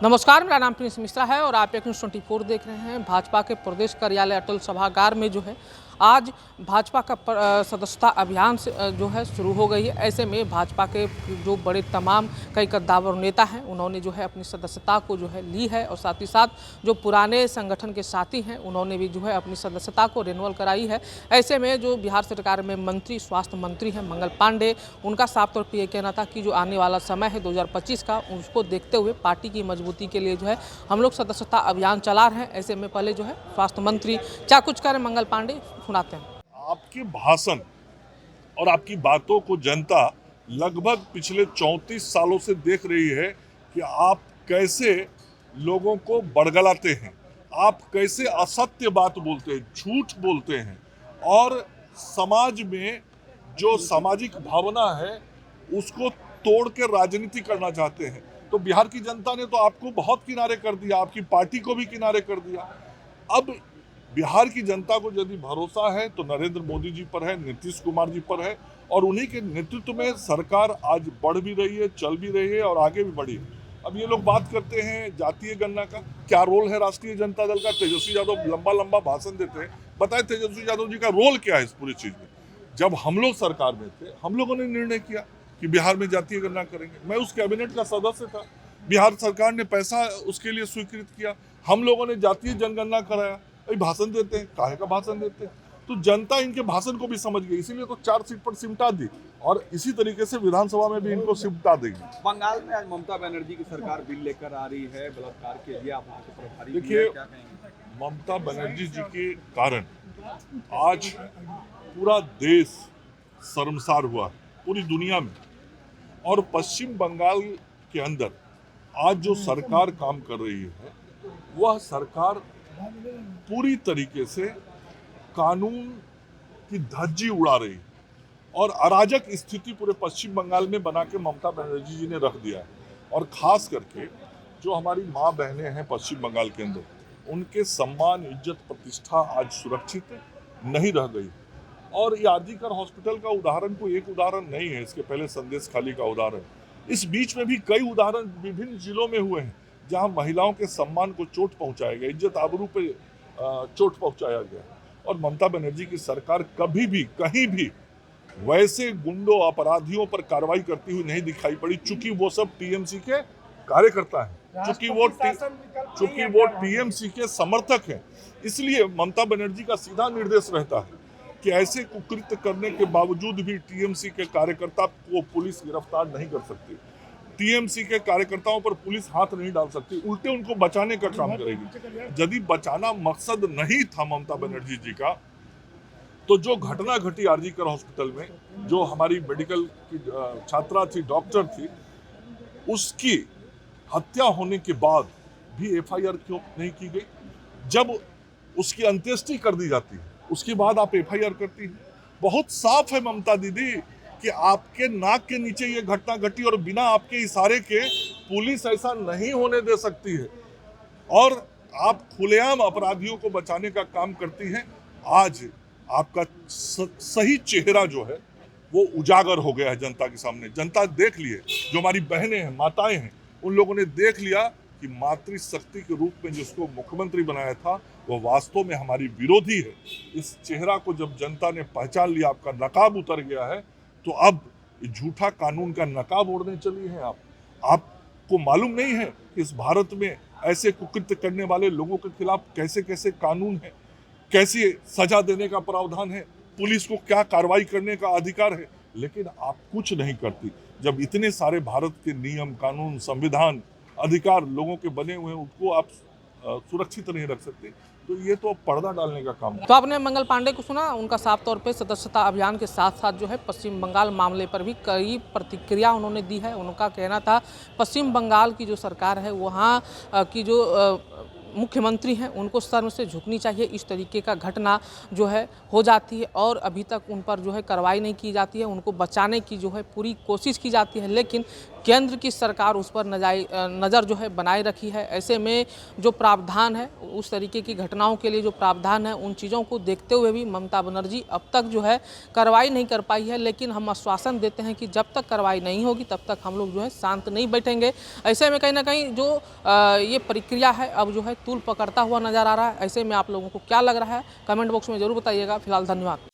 नमस्कार, मेरा नाम प्रिंस मिश्रा है और आप एक न्यूज़ 24 देख रहे हैं। भाजपा के प्रदेश कार्यालय अटल सभागार में जो है आज भाजपा का सदस्यता अभियान से जो है शुरू हो गई है। ऐसे में भाजपा के जो बड़े तमाम कई कद्दावर नेता हैं उन्होंने जो है अपनी सदस्यता को जो है ली है और साथ ही साथ जो पुराने संगठन के साथी हैं उन्होंने भी जो है अपनी सदस्यता को रिन्यूअल कराई है। ऐसे में जो बिहार सरकार में मंत्री स्वास्थ्य मंत्री हैं मंगल पांडे, उनका साफ तौर पर यह कहना था कि जो आने वाला समय है 2025 का, उसको देखते हुए पार्टी की मजबूती के लिए जो है हम लोग सदस्यता अभियान चला रहे हैं। ऐसे में पहले जो है स्वास्थ्य मंत्री क्या कुछ करें मंगल पांडे, सुनाते हैं। आपके भाषण और आपकी बातों को जनता लगभग पिछले 34 सालों से देख रही है कि आप कैसे लोगों को बड़गलाते हैं, आप कैसे असत्य बात बोलते हैं, झूठ बोलते हैं और समाज में जो सामाजिक भावना है उसको तोड़ के राजनीति करना चाहते हैं। तो बिहार की जनता ने तो आपको बहुत किनारे कर दिया, आपकी पार्टी को भी किनारे कर दिया। अब बिहार की जनता को यदि भरोसा है तो नरेंद्र मोदी जी पर है, नीतीश कुमार जी पर है और उन्हीं के नेतृत्व में सरकार आज बढ़ भी रही है, चल भी रही है और आगे भी बढ़ी है। अब ये लोग बात करते हैं जातीय गणना का, क्या रोल है राष्ट्रीय जनता दल का? तेजस्वी यादव लंबा लंबा भाषण देते हैं, बताए तेजस्वी यादव जी का रोल क्या है इस पूरी चीज में? जब हम लोग सरकार में थे हम लोगों ने निर्णय किया कि बिहार में जातीय गणना करेंगे। मैं उस कैबिनेट का सदस्य था, बिहार सरकार ने पैसा उसके लिए स्वीकृत किया, हम लोगों ने जातीय जनगणना कराया। भाषण देते हैं, काहे का भाषण देते हैं? तो जनता इनके भाषण को भी समझ गई, इसीलिए तो 4 सीट पर सिमटा दी और इसी तरीके से विधानसभा में भी इनको सिमटा देगी। बंगाल में आज ममता बनर्जी की सरकार बिल लेकर आ रही है बलात्कार के लिए, आप प्रभारी। देखिए, ममता बनर्जी जी के कारण आज पूरा देश शर्मसार हुआ है, पूरी दुनिया में। और पश्चिम बंगाल के अंदर आज जो सरकार काम कर रही है वह सरकार पूरी तरीके से कानून की धज्जी उड़ा रही है और अराजक स्थिति पूरे पश्चिम बंगाल में बना के ममता बनर्जी जी ने रख दिया है। और खास करके जो हमारी माँ बहनें हैं पश्चिम बंगाल के अंदर, उनके सम्मान, इज्जत, प्रतिष्ठा आज सुरक्षित नहीं रह गई। और ये आरजीकर हॉस्पिटल का उदाहरण कोई एक उदाहरण नहीं है, इसके पहले संदेश खाली का उदाहरण, इस बीच में भी कई उदाहरण विभिन्न जिलों में हुए हैं जहां महिलाओं के सम्मान को चोट पहुंचाया गया, इज्जत आबरू पे चोट पहुंचाया गया। और ममता बनर्जी की सरकार कभी भी कहीं भी वैसे गुंडों अपराधियों पर कार्रवाई करती हुई नहीं दिखाई पड़ी, चूंकि वो सब टीएमसी के कार्यकर्ता हैं, चूंकि वो टीएमसी के समर्थक हैं। इसलिए ममता बनर्जी का सीधा निर्देश रहता है कि ऐसे कुकृत्य करने के बावजूद भी टीएमसी के कार्यकर्ता को पुलिस गिरफ्तार नहीं कर सकती, टीएमसी के कार्यकर्ताओं पर पुलिस हाथ नहीं डाल सकती, उल्टे उनको बचाने का काम करेगी। यदि बचाना मकसद नहीं था ममता बनर्जी जी का, तो जो घटना घटी आरजीकर हॉस्पिटल में, जो हमारी मेडिकल की छात्रा थी, डॉक्टर थी, उसकी हत्या होने के बाद भी एफआईआर क्यों नहीं की गई? जब उसकी अंत्येष्टि कर दी जाती है उसके बाद आप एफआईआर करती हैं। बहुत साफ है ममता दीदी कि आपके नाक के नीचे ये घटना घटी और बिना आपके इशारे के पुलिस ऐसा नहीं होने दे सकती है और आप खुलेआम अपराधियों को बचाने का काम करती हैं। आज आपका सही चेहरा जो है वो उजागर हो गया है जनता के सामने। जनता देख लिए, जो हमारी बहनें हैं, माताएं हैं, उन लोगों ने देख लिया कि मातृशक्ति के रूप में जिसको मुख्यमंत्री बनाया था वो वास्तव में हमारी विरोधी है। इस चेहरा को जब जनता ने पहचान लिया, आपका नकाब उतर गया है, तो अब झूठा कानून का नकाब ओढ़ने चली हैं आप। आपको मालूम नहीं है कि इस भारत में ऐसे कुकृत्य करने वाले लोगों के खिलाफ कैसे कैसे कानून है, कैसे सजा देने का प्रावधान है, पुलिस को क्या कार्रवाई करने का अधिकार है, लेकिन आप कुछ नहीं करती। जब इतने सारे भारत के नियम, कानून, संविधान, अधिकार लोगों के बने हुए हैं, उनको आप सुरक्षित नहीं रख सकते, तो ये तो पर्दा डालने का काम है। तो आपने मंगल पांडे को सुना, उनका साफ तौर पे सदस्यता अभियान के साथ साथ जो है पश्चिम बंगाल मामले पर भी कई प्रतिक्रिया उन्होंने दी है। उनका कहना था पश्चिम बंगाल की जो सरकार है वहाँ की जो मुख्यमंत्री हैं उनको शर्म से झुकनी चाहिए। इस तरीके का घटना जो है हो जाती है और अभी तक उन पर जो है कार्रवाई नहीं की जाती है, उनको बचाने की जो है पूरी कोशिश की जाती है, लेकिन केंद्र की सरकार उस पर नज़र जो है बनाए रखी है। ऐसे में जो प्रावधान है, उस तरीके की घटनाओं के लिए जो प्रावधान है, उन चीज़ों को देखते हुए भी ममता बनर्जी अब तक जो है कार्रवाई नहीं कर पाई है। लेकिन हम आश्वासन देते हैं कि जब तक कार्रवाई नहीं होगी तब तक हम लोग जो है शांत नहीं बैठेंगे। ऐसे में कहीं ना कहीं जो ये प्रक्रिया है अब जो है तूल पकड़ता हुआ नज़र आ रहा है। ऐसे में आप लोगों को क्या लग रहा है, कमेंट बॉक्स में ज़रूर बताइएगा। फिलहाल धन्यवाद।